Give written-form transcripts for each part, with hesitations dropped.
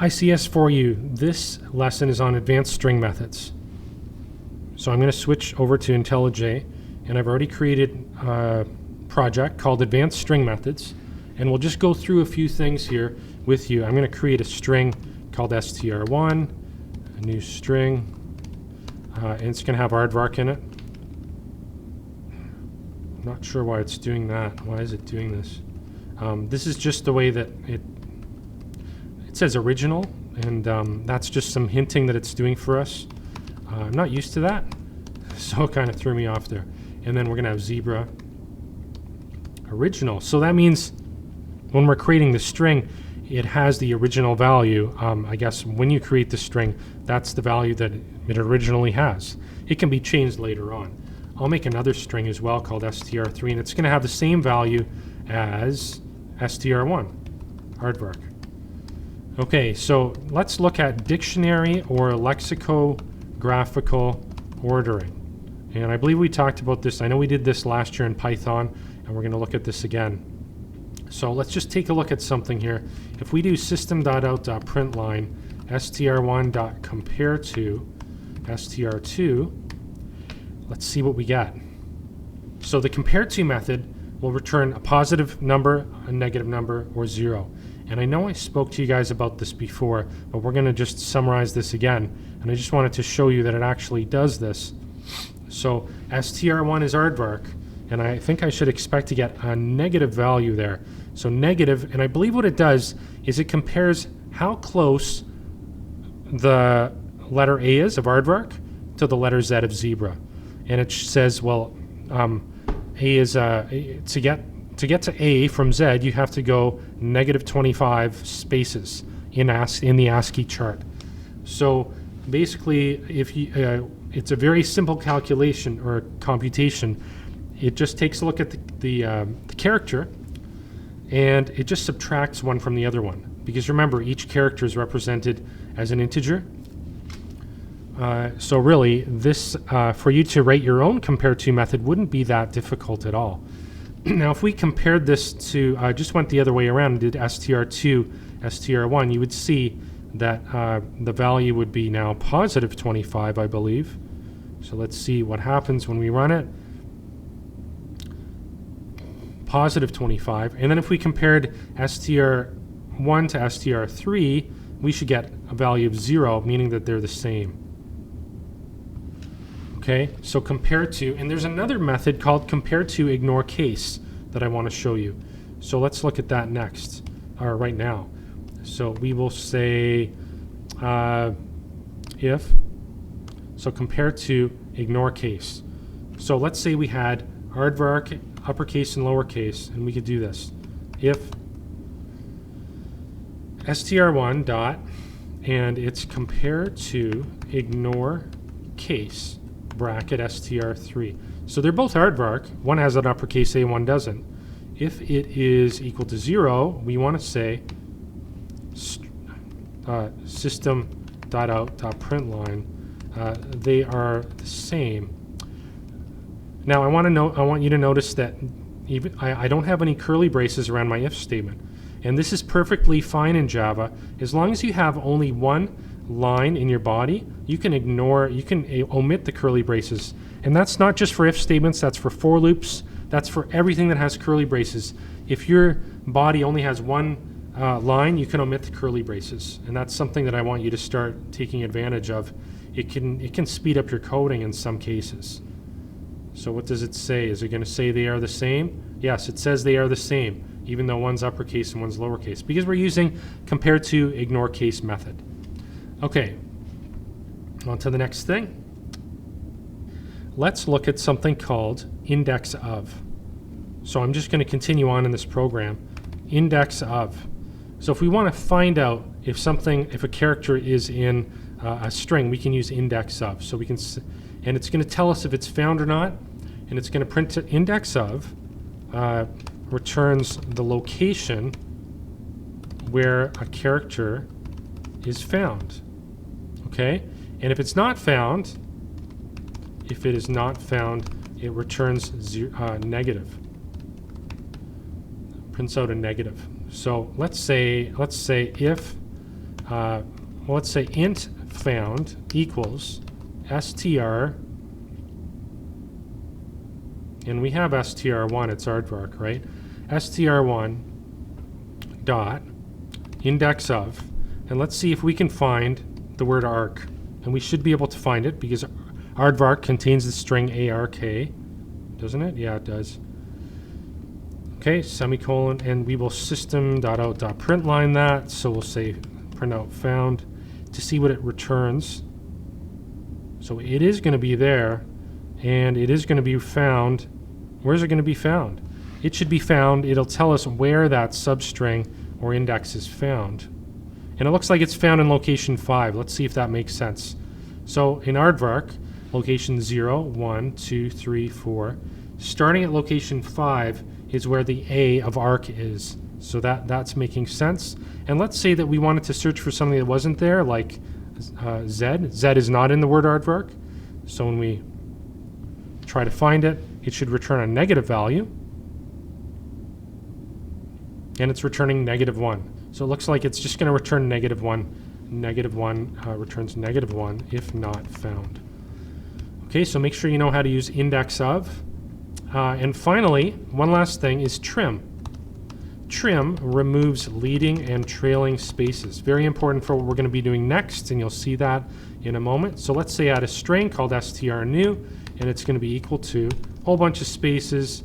ICS4U, this lesson is on advanced string methods. So I'm going to switch over to IntelliJ, and I've already created a project called Advanced String Methods, and we'll just go through a few things here with you. I'm going to create a string called str1, a new string, and it's going to have aardvark in it. I'm not sure why it's doing that. Why is it doing this? This is just the way that it says original, and that's just some hinting that it's doing for us. I'm not used to that, so it kind of threw me off there. And then we're going to have zebra original. So that means when we're creating the string, it has the original value. I guess when you create the string, that's the value that it originally has. It can be changed later on. I'll make another string as well called str3, and it's going to have the same value as str1, aardvark. Okay, so let's look at dictionary or lexicographical ordering. And I believe we talked about this. I know we did this last year in Python, and we're going to look at this again. So let's just take a look at something here. If we do system.out.println str1.compareto str2, let's see what we get. So the compareto method will return a positive number, a negative number, or 0. And I know I spoke to you guys about this before, but we're going to just summarize this again. And I just wanted to show you that it actually does this. So str1 is aardvark, and I think I should expect to get a negative value there. So negative, and I believe what it does is it compares how close the letter A is of aardvark to the letter Z of zebra. And it says, well, A is to get to A from Z, you have to go negative 25 spaces in the ASCII chart. So basically, if you, it's a very simple calculation or computation. It just takes a look at the character, and it just subtracts one from the other one. Because remember, each character is represented as an integer. So really, this for you to write your own compareto method wouldn't be that difficult at all. Now, if we compared this to, just went the other way around and did str2, str1, you would see that the value would be now positive 25, I believe. So let's see what happens when we run it. Positive 25. And then if we compared str1 to str3, we should get a value of 0, meaning that they're the same. Okay, so compareto, and there's another method called compareto ignore case that I want to show you. So let's look at that next, or right now. So we will say if, so compareto ignore case. So let's say we had aardvark, uppercase and lowercase, and we could do this. If str1 dot, and it's compareto ignore case, bracket str3. So they're both aardvark. One has an uppercase A, one doesn't. If it is equal to 0, we want to say system.out.println they are the same. Now I want you to notice that even I don't have any curly braces around my if statement, and this is perfectly fine in Java as long as you have only one line in your body. You can omit the curly braces, and that's not just for if statements, that's for for loops, that's for everything that has curly braces. If your body only has one line, you can omit the curly braces, and that's something that I want you to start taking advantage of. It can speed up your coding in some cases. So what does it say? Is it going to say they are the same? Yes, it says they are the same, even though one's uppercase and one's lowercase, because we're using compareto ignore case method. Okay, on to the next thing. Let's look at something called index of. So I'm just going to continue on in this program. Index of. So if we want to find out if a character is in a string, we can use index of. So we can, and it's going to tell us if it's found or not, and it's going to print index of returns the location where a character is found. Okay, and if it's not found, if it is not found, it returns negative. Prints out a negative. So let's say if well, let's say int found equals str, and we have str1, it's aardvark, right? str1 dot index of, and let's see if we can find the word arc. And we should be able to find it because aardvark contains the string ark, doesn't it? Yeah, it does. Okay, semicolon, and we will system.out.println that. So we'll say printout found to see what it returns. So it is going to be there, and it is going to be found. Where's it going to be found? It should be found. It'll tell us where that substring or index is found. And it looks like it's found in location 5. Let's see if that makes sense. So in aardvark, location 0, 1, 2, 3, 4. Starting at location 5 is where the A of arc is. So that's making sense. And let's say that we wanted to search for something that wasn't there, like Z. Z is not in the word aardvark. So when we try to find it, it should return a negative value. And it's returning -1. So it looks like it's just going to return -1. -1 returns -1 if not found. Okay, so make sure you know how to use index of. And finally, one last thing is trim. Trim removes leading and trailing spaces. Very important for what we're going to be doing next, and you'll see that in a moment. So let's say add a string called strnew, and it's going to be equal to a whole bunch of spaces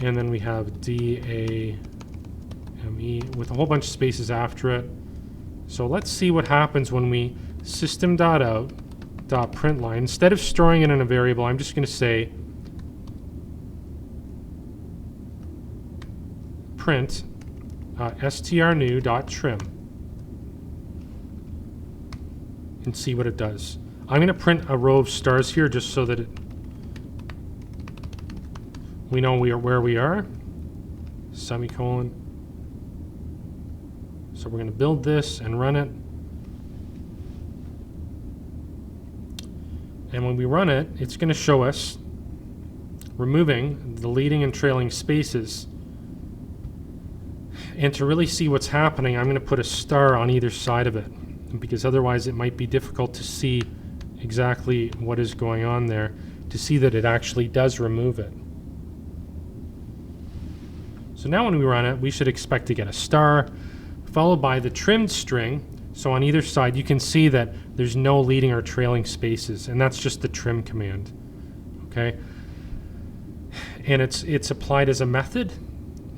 and then we have DAME with a whole bunch of spaces after it. So let's see what happens when we system.out.println. Instead of storing it in a variable, I'm just going to say print strnew.trim and see what it does. I'm going to print a row of stars here just so that we know where we are. Semicolon. So we're going to build this and run it. And when we run it, it's going to show us removing the leading and trailing spaces. And to really see what's happening, I'm going to put a star on either side of it, because otherwise it might be difficult to see exactly what is going on there, to see that it actually does remove it. So now when we run it, we should expect to get a star, followed by the trimmed string. So on either side, you can see that there's no leading or trailing spaces, and that's just the trim command. Okay, and it's applied as a method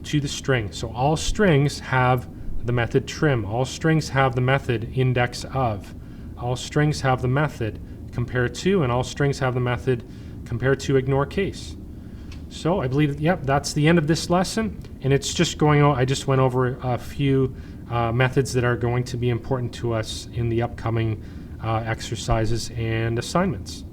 to the string. So all strings have the method trim. All strings have the method index of. All strings have the method compare to, and all strings have the method compare to ignore case. So I believe, yep, that's the end of this lesson, and it's just going on. I just went over a few methods that are going to be important to us in the upcoming exercises and assignments.